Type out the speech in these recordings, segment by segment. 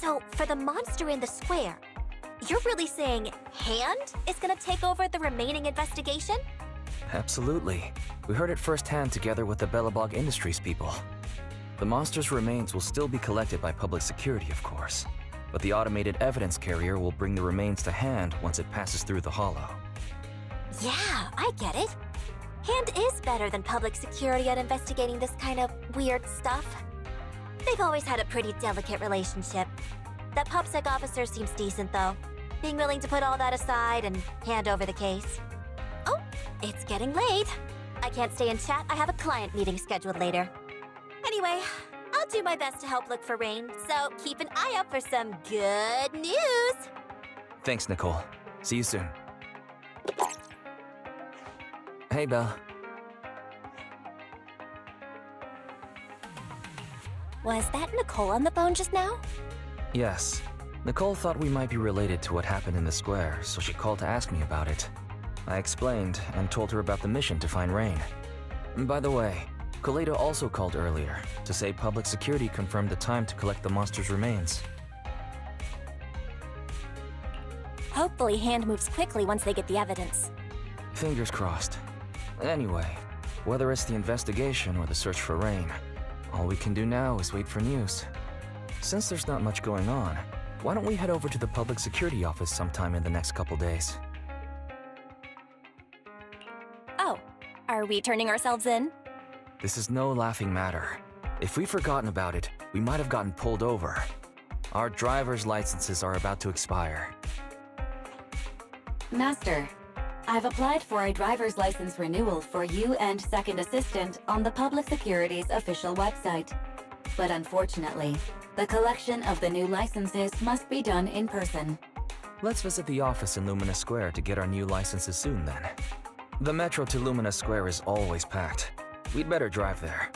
So, for the monster in the square, you're really saying Hand is gonna take over the remaining investigation? Absolutely. We heard it firsthand together with the Belobog Industries people. The monster's remains will still be collected by public security, of course. But the automated evidence carrier will bring the remains to Hand once it passes through the hollow. Yeah, I get it. Hand is better than public security at investigating this kind of weird stuff. They've always had a pretty delicate relationship. That PubSec officer seems decent, though, being willing to put all that aside and hand over the case. Oh, it's getting late. I can't stay and chat. I have a client meeting scheduled later. Anyway, I'll do my best to help look for Rain, so keep an eye out for some good news! Thanks, Nicole. See you soon. Hey, Belle. Was that Nicole on the phone just now? Yes. Nicole thought we might be related to what happened in the square, so she called to ask me about it. I explained and told her about the mission to find Rain. By the way, Kaleido also called earlier to say public security confirmed the time to collect the monster's remains. Hopefully Hand moves quickly once they get the evidence. Fingers crossed. Anyway, whether it's the investigation or the search for Rain, all we can do now is wait for news. Since there's not much going on, why don't we head over to the public security office sometime in the next couple days? Oh, are we turning ourselves in? This is no laughing matter. If we'd forgotten about it, we might have gotten pulled over. Our driver's licenses are about to expire. Master, I've applied for a driver's license renewal for you and second assistant on the Public Security's official website. But unfortunately, the collection of the new licenses must be done in person. Let's visit the office in Lumina Square to get our new licenses soon then. The metro to Lumina Square is always packed. We'd better drive there.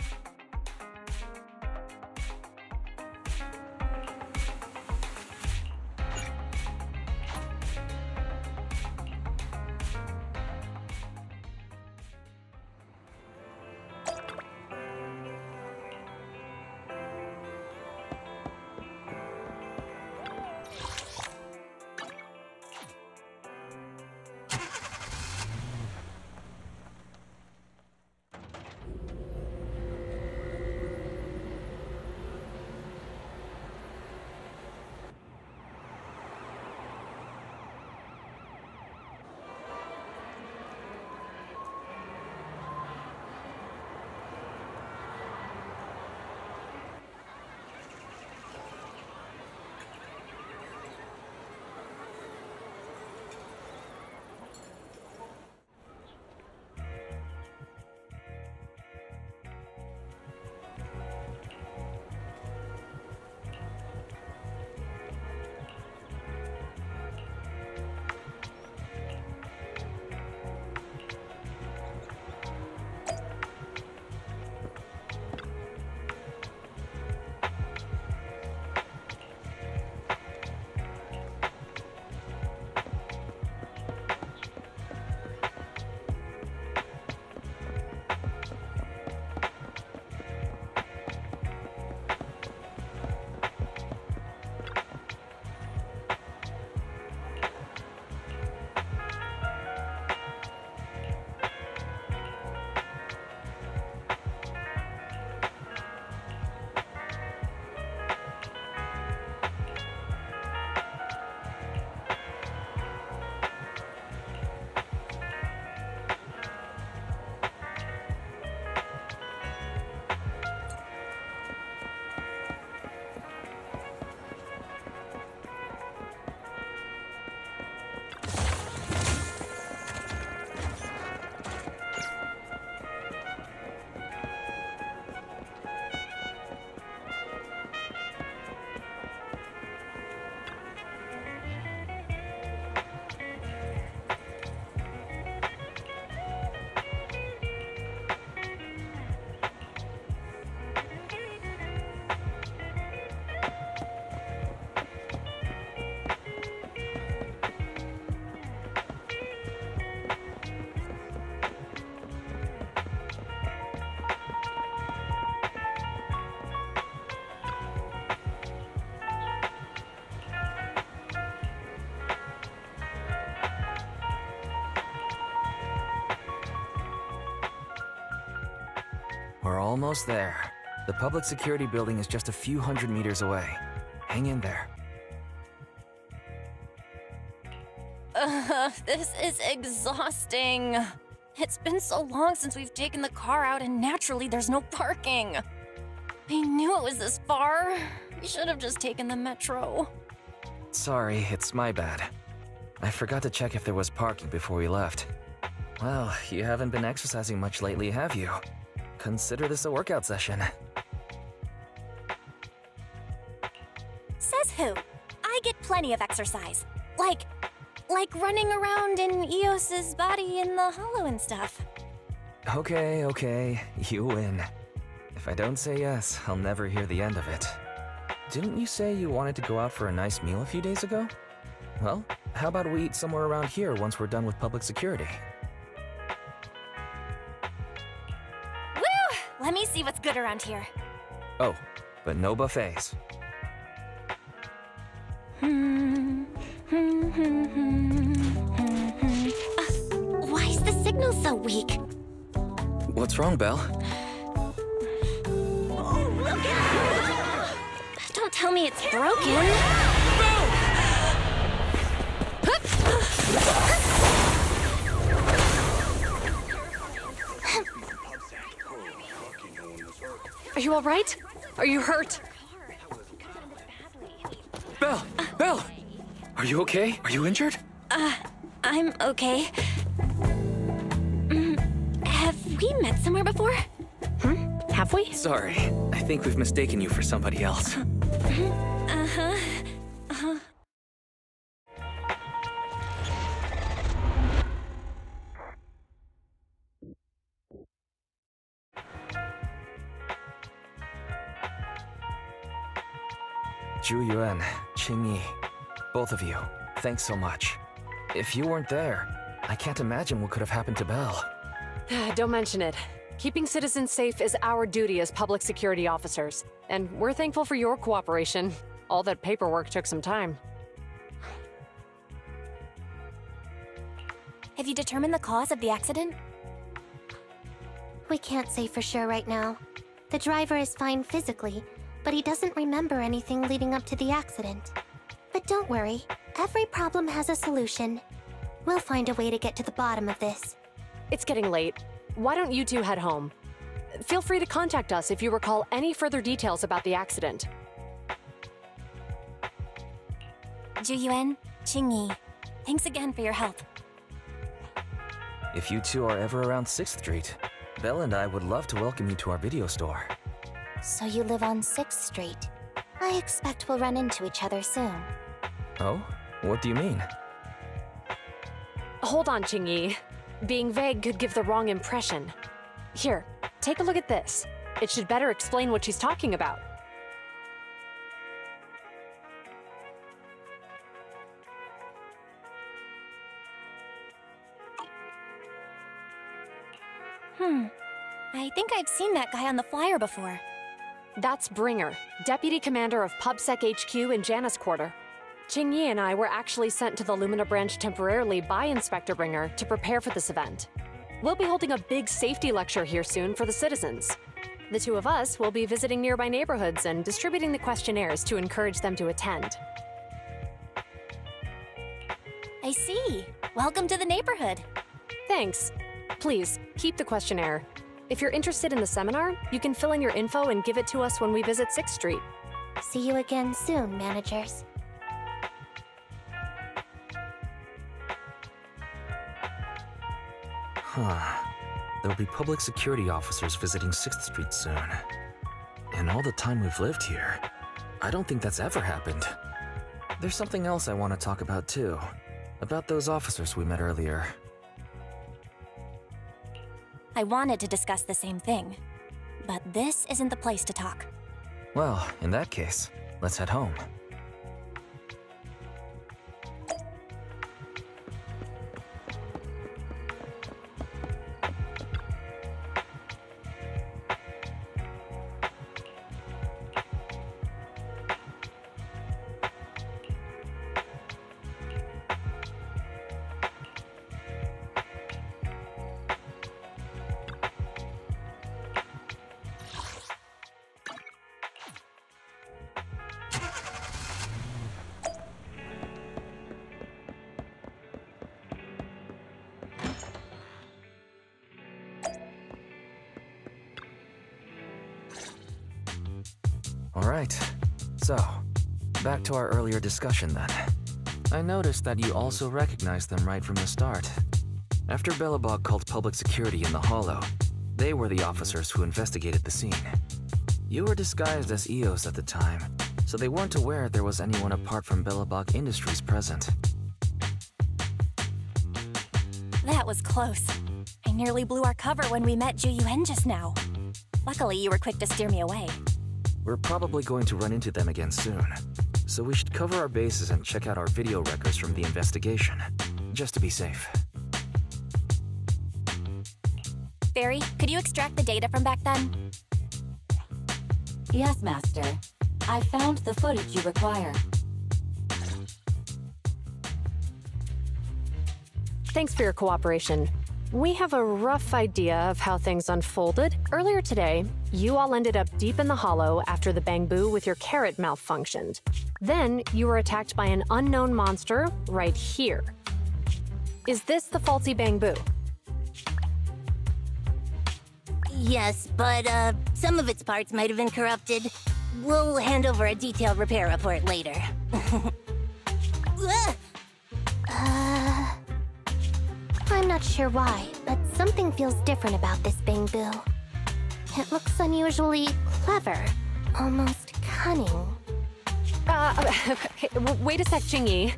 Almost there. The public security building is just a few hundred meters away. Hang in there. This is exhausting. It's been so long since we've taken the car out, and naturally there's no parking. I knew it was this far. We should have just taken the metro. Sorry, it's my bad. I forgot to check if there was parking before we left. Well, you haven't been exercising much lately, have you? Consider this a workout session. Says who? I get plenty of exercise. Like running around in Eos's body in the hollow and stuff. Okay, you win. If I don't say yes, I'll never hear the end of it. Didn't you say you wanted to go out for a nice meal a few days ago? Well, how about we eat somewhere around here once we're done with public security? Woo! Let me see what's good around here. Oh, but no buffets. Why is the signal so weak? What's wrong, Belle? Don't tell me it's broken. Are you all right? Are you hurt? Belle! Are you okay? Are you injured? I'm okay. Have we met somewhere before? Have we? Sorry, I think we've mistaken you for somebody else. Zhu Yuan, Qing Yi, both of you, thanks so much. If you weren't there, I can't imagine what could have happened to Belle. Don't mention it. Keeping citizens safe is our duty as public security officers, and we're thankful for your cooperation. All that paperwork took some time. Have you determined the cause of the accident? We can't say for sure right now. The driver is fine physically, but he doesn't remember anything leading up to the accident. But don't worry, every problem has a solution. We'll find a way to get to the bottom of this. It's getting late. Why don't you two head home? Feel free to contact us if you recall any further details about the accident. Zhu Yuan, Qing Yi, thanks again for your help. If you two are ever around 6th Street, Belle and I would love to welcome you to our video store. So you live on 6th Street. I expect we'll run into each other soon. Oh? What do you mean? Hold on, Qing Yi. Being vague could give the wrong impression. Here, take a look at this. It should better explain what she's talking about. I think I've seen that guy on the flyer before. That's Bringer, Deputy Commander of PubSec HQ in Janus Quarter. Qing Yi and I were actually sent to the Lumina branch temporarily by Inspector Bringer to prepare for this event. We'll be holding a big safety lecture here soon for the citizens. The two of us will be visiting nearby neighborhoods and distributing the questionnaires to encourage them to attend. I see. Welcome to the neighborhood. Thanks. Please, keep the questionnaire. If you're interested in the seminar, you can fill in your info and give it to us when we visit 6th Street. See you again soon, managers. There'll be public security officers visiting 6th Street soon. In all the time we've lived here, I don't think that's ever happened. There's something else I want to talk about too. About those officers we met earlier. I wanted to discuss the same thing, but this isn't the place to talk. Well, in that case, let's head home. Alright, so, back to our earlier discussion then. I noticed that you also recognized them right from the start. After Belobog called public security in the Hollow, they were the officers who investigated the scene. You were disguised as EOS at the time, so they weren't aware there was anyone apart from Belobog Industries present. That was close. I nearly blew our cover when we met Ju Yuen just now. Luckily, you were quick to steer me away. We're probably going to run into them again soon, so we should cover our bases and check out our video records from the investigation, just to be safe. Barry, could you extract the data from back then? Yes, Master. I found the footage you require. Thanks for your cooperation. We have a rough idea of how things unfolded. Earlier today, you all ended up deep in the Hollow after the bamboo with your carrot malfunctioned. Then, you were attacked by an unknown monster right here. Is this the faulty bamboo? Yes, but some of its parts might have been corrupted. We'll hand over a detailed repair report later. I'm not sure why, but something feels different about this bamboo. It looks unusually clever, almost cunning. Wait a sec, Jingyi.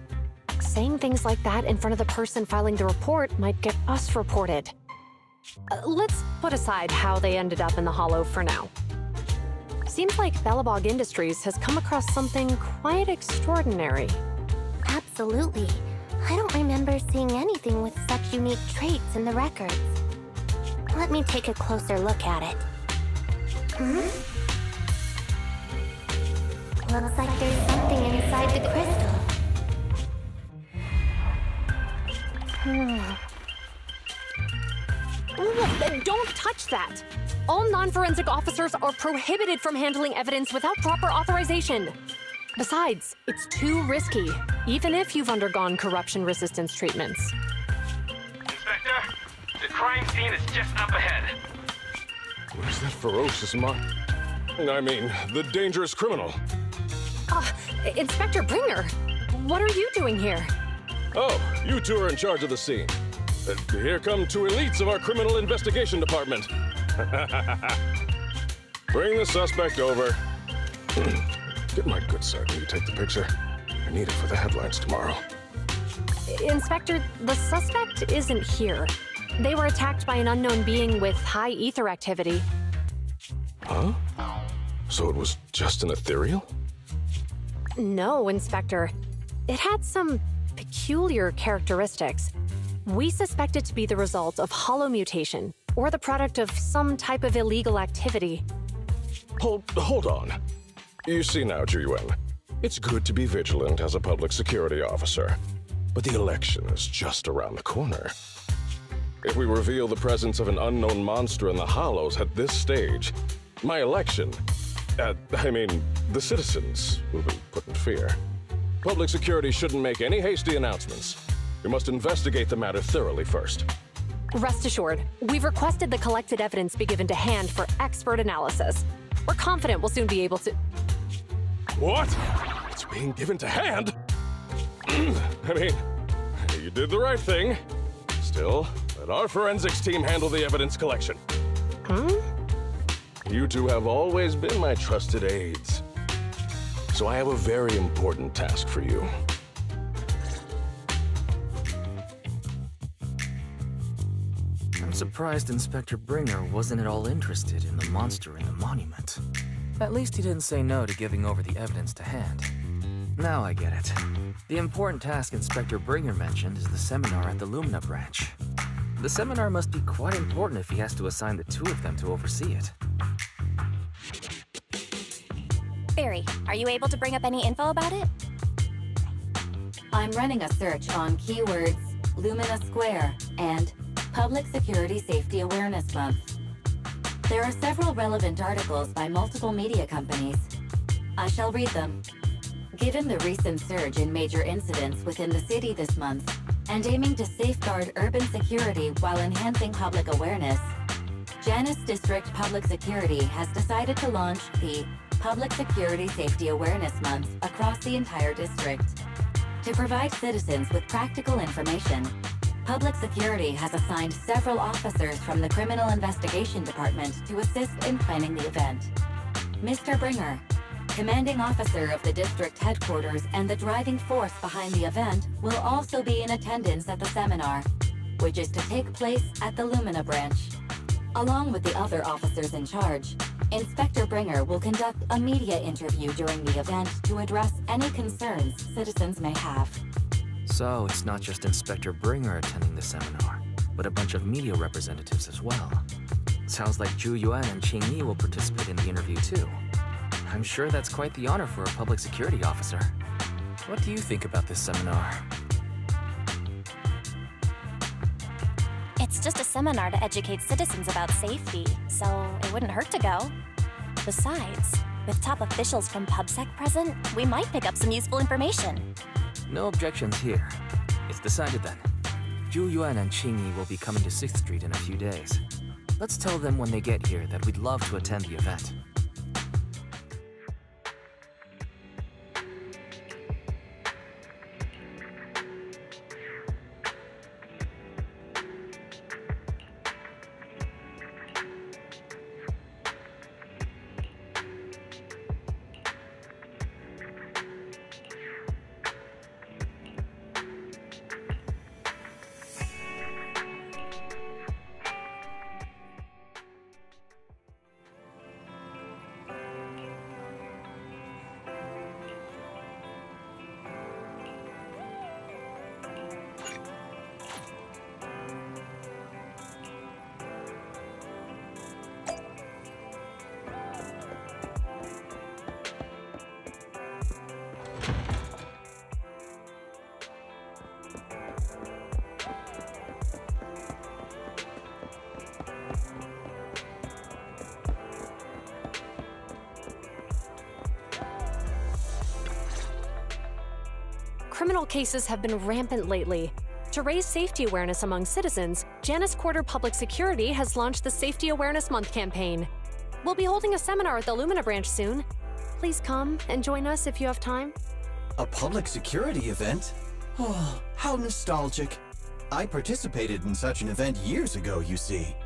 Saying things like that in front of the person filing the report might get us reported. Let's put aside how they ended up in the Hollow for now. Seems like Belobog Industries has come across something quite extraordinary. Absolutely. I don't remember seeing anything with such unique traits in the records. Let me take a closer look at it. Looks like there's something inside the crystal. Don't touch that! All non-forensic officers are prohibited from handling evidence without proper authorization. Besides, it's too risky, even if you've undergone corruption resistance treatments. Inspector, the crime scene is just up ahead. Where's that ferocious the dangerous criminal? Inspector Bringer, what are you doing here? Oh, you two are in charge of the scene. Here come two elites of our criminal investigation department. Bring the suspect over. Get my good side when you take the picture. I need it for the headlines tomorrow. Inspector, the suspect isn't here. They were attacked by an unknown being with high ether activity. Huh? So it was just an ethereal? No, Inspector. It had some peculiar characteristics. We suspect it to be the result of hollow mutation, or the product of some type of illegal activity. Hold on. You see now, Ju Yuen, it's good to be vigilant as a public security officer, but the election is just around the corner. If we reveal the presence of an unknown monster in the Hollows at this stage, my election, the citizens will be put in fear. Public security shouldn't make any hasty announcements. We must investigate the matter thoroughly first. Rest assured, we've requested the collected evidence be given to hand for expert analysis. We're confident we'll soon be able to... What? It's being given to hand? You did the right thing. Still, let our forensics team handle the evidence collection. You two have always been my trusted aides. So I have a very important task for you. I'm surprised Inspector Bringer wasn't at all interested in the monster in the monument. At least he didn't say no to giving over the evidence to hand. Now I get it. The important task Inspector Bringer mentioned is the seminar at the Lumina branch. The seminar must be quite important if he has to assign the two of them to oversee it. Barry, are you able to bring up any info about it? I'm running a search on keywords Lumina Square and Public Security Safety Awareness Month. There are several relevant articles by multiple media companies. I shall read them. Given the recent surge in major incidents within the city this month, and aiming to safeguard urban security while enhancing public awareness, Janus District Public Security has decided to launch the Public Security Safety Awareness Month across the entire district. To provide citizens with practical information, Public Security has assigned several officers from the Criminal Investigation Department to assist in planning the event. Mr. Bringer, commanding officer of the district headquarters and the driving force behind the event, will also be in attendance at the seminar, which is to take place at the Lumina branch. Along with the other officers in charge, Inspector Bringer will conduct a media interview during the event to address any concerns citizens may have. So it's not just Inspector Bringer attending the seminar, but a bunch of media representatives as well. Sounds like Zhu Yuan and Qing Yi will participate in the interview too. I'm sure that's quite the honor for a public security officer. What do you think about this seminar? It's just a seminar to educate citizens about safety, so it wouldn't hurt to go. Besides, with top officials from PubSec present, we might pick up some useful information. No objections here. It's decided then. Zhu Yuan and Qing Yi will be coming to 6th Street in a few days. Let's tell them when they get here that we'd love to attend the event. Criminal cases have been rampant lately. To raise safety awareness among citizens, Janus Quarter Public Security has launched the Safety Awareness Month campaign. We'll be holding a seminar at the Lumina branch soon. Please come and join us if you have time. A public security event? Oh, how nostalgic. I participated in such an event years ago, you see.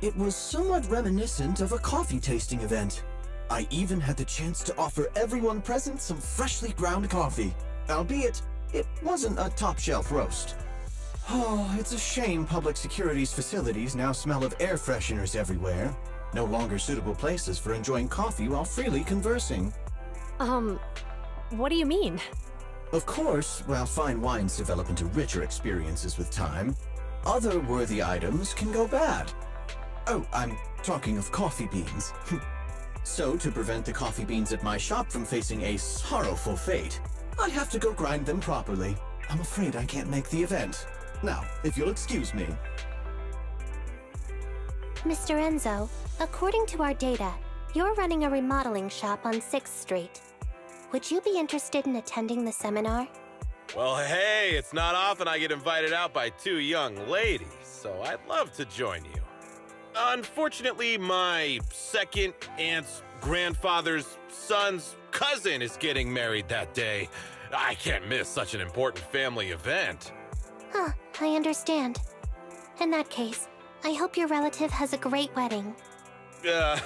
It was somewhat reminiscent of a coffee tasting event. I even had the chance to offer everyone present some freshly ground coffee. Albeit, it wasn't a top-shelf roast. Oh, it's a shame public security's facilities now smell of air fresheners everywhere. No longer suitable places for enjoying coffee while freely conversing. What do you mean? Of course, while fine wines develop into richer experiences with time, other worthy items can go bad. Oh, I'm talking of coffee beans. So, to prevent the coffee beans at my shop from facing a sorrowful fate, I have to go grind them properly. I'm afraid I can't make the event. Now, if you'll excuse me. Mr. Enzo, according to our data, you're running a remodeling shop on 6th Street. Would you be interested in attending the seminar? Well, hey, it's not often I get invited out by two young ladies, so I'd love to join you. Unfortunately, my second aunt's grandfather's son's cousin is getting married that day. I can't miss such an important family event. Huh, I understand. In that case, I hope your relative has a great wedding. I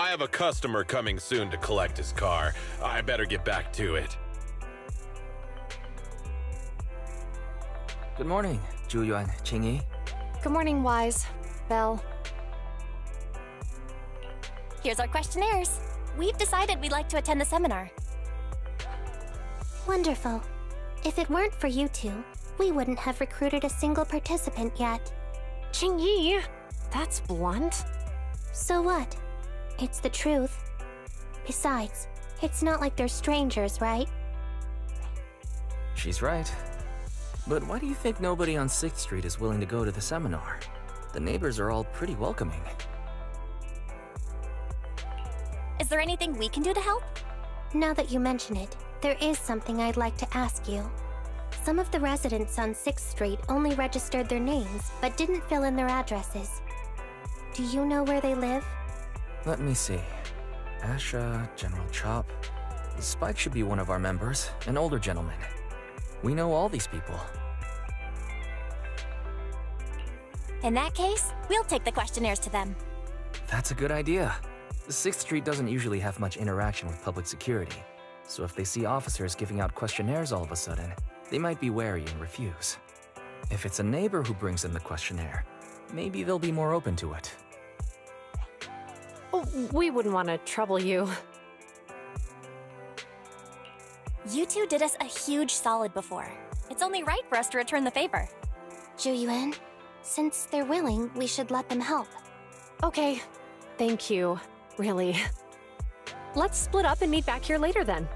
have a customer coming soon to collect his car. I better get back to it. Good morning, Zhu Yuan, Qing Yi. Good morning, Wise. Belle. Here's our questionnaires. We've decided we'd like to attend the seminar. Wonderful. If it weren't for you two, we wouldn't have recruited a single participant yet. Qing Yi, that's blunt. So what? It's the truth. Besides, it's not like they're strangers, right? She's right. But why do you think nobody on 6th Street is willing to go to the seminar? The neighbors are all pretty welcoming. Is there anything we can do to help? Now that you mention it, there is something I'd like to ask you. Some of the residents on 6th Street only registered their names, but didn't fill in their addresses. Do you know where they live? Let me see. Asha, General Chop. Spike should be one of our members, an older gentleman. We know all these people. In that case, we'll take the questionnaires to them. That's a good idea. The 6th Street doesn't usually have much interaction with public security, so if they see officers giving out questionnaires all of a sudden, they might be wary and refuse. If it's a neighbor who brings in the questionnaire, maybe they'll be more open to it. Oh, we wouldn't want to trouble you. You two did us a huge solid before. It's only right for us to return the favor. Zhu-Yuan, since they're willing, we should let them help. Okay, thank you. Really. Let's split up and meet back here later then.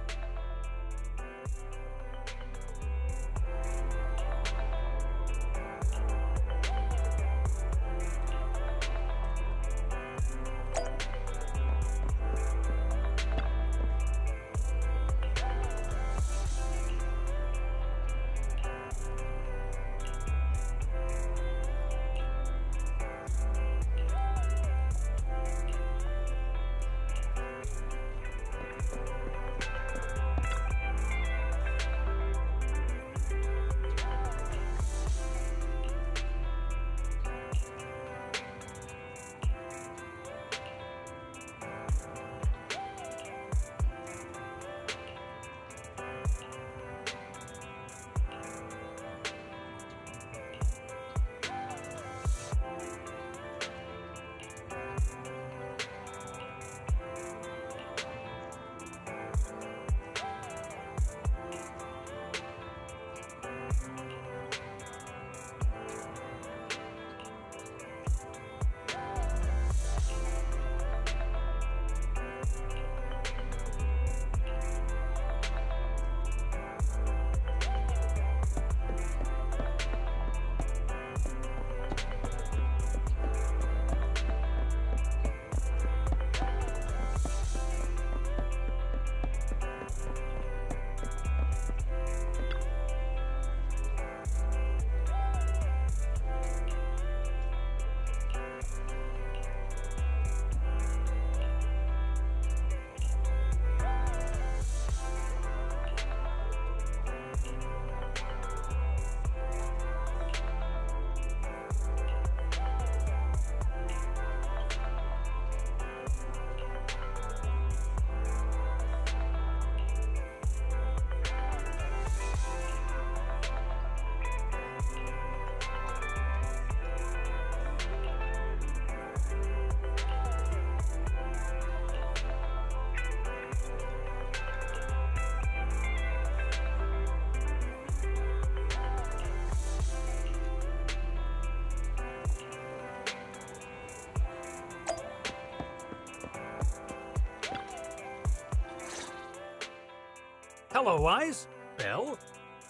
Hello, Wise. Belle?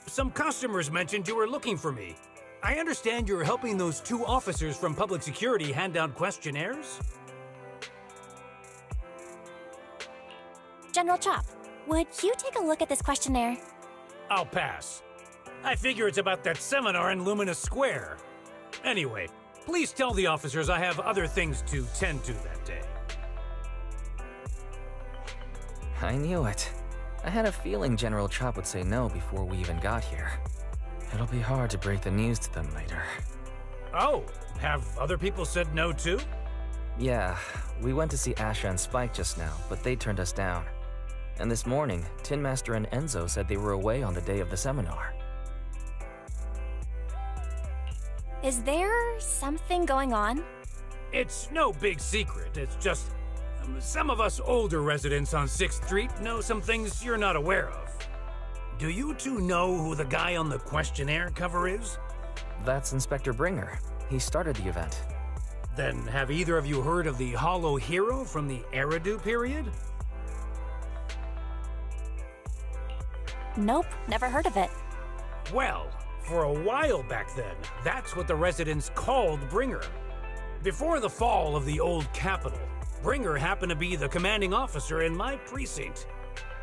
Some customers mentioned you were looking for me. I understand you're helping those 2 officers from public security hand out questionnaires? General Chop, would you take a look at this questionnaire? I'll pass. I figure it's about that seminar in Luminous Square. Anyway, please tell the officers I have other things to tend to that day. I knew it. I had a feeling General Chop would say no before we even got here. It'll be hard to break the news to them later. Oh, have other people said no too? Yeah, we went to see Asha and Spike just now, but they turned us down. And this morning, Tin Master and Enzo said they were away on the day of the seminar. Is there something going on? It's no big secret. It's just some of us older residents on 6th Street know some things you're not aware of. Do you two know who the guy on the questionnaire cover is? That's Inspector Bringer. He started the event. Then have either of you heard of the Hollow Hero from the Eridu period? Nope, never heard of it. Well, for a while back then, that's what the residents called Bringer. Before the fall of the old capital, Bringer happened to be the commanding officer in my precinct.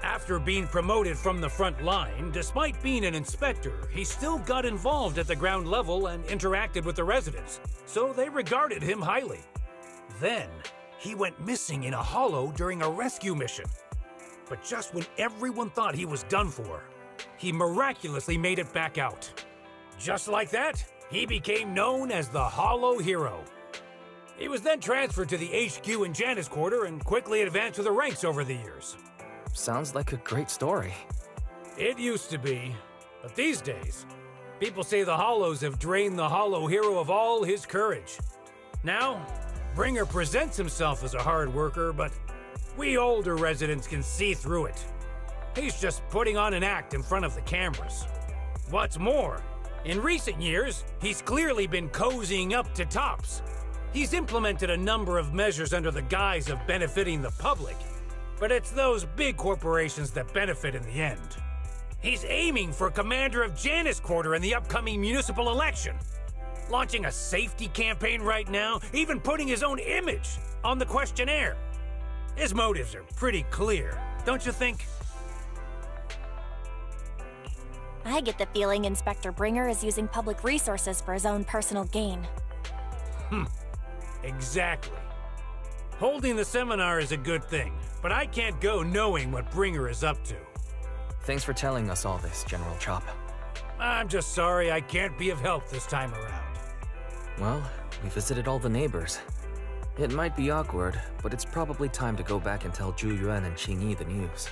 After being promoted from the front line, despite being an inspector, he still got involved at the ground level and interacted with the residents, so they regarded him highly. Then, he went missing in a hollow during a rescue mission. But just when everyone thought he was done for, he miraculously made it back out. Just like that, he became known as the Hollow Hero. He was then transferred to the HQ in Janus Quarter and quickly advanced to the ranks over the years. Sounds like a great story. It used to be, but these days, people say the Hollows have drained the Hollow Hero of all his courage. Now, Bringer presents himself as a hard worker, but we older residents can see through it. He's just putting on an act in front of the cameras. What's more, in recent years, he's clearly been cozying up to Tops. He's implemented a number of measures under the guise of benefiting the public, but it's those big corporations that benefit in the end. He's aiming for commander of Janus Quarter in the upcoming municipal election, launching a safety campaign right now, even putting his own image on the questionnaire. His motives are pretty clear, don't you think? I get the feeling Inspector Bringer is using public resources for his own personal gain. Exactly. Holding the seminar is a good thing, but I can't go knowing what Bringer is up to. Thanks for telling us all this, General Chop. I'm just sorry I can't be of help this time around. Well, we visited all the neighbors. It might be awkward, but it's probably time to go back and tell Zhu Yuan and Qing Yi the news.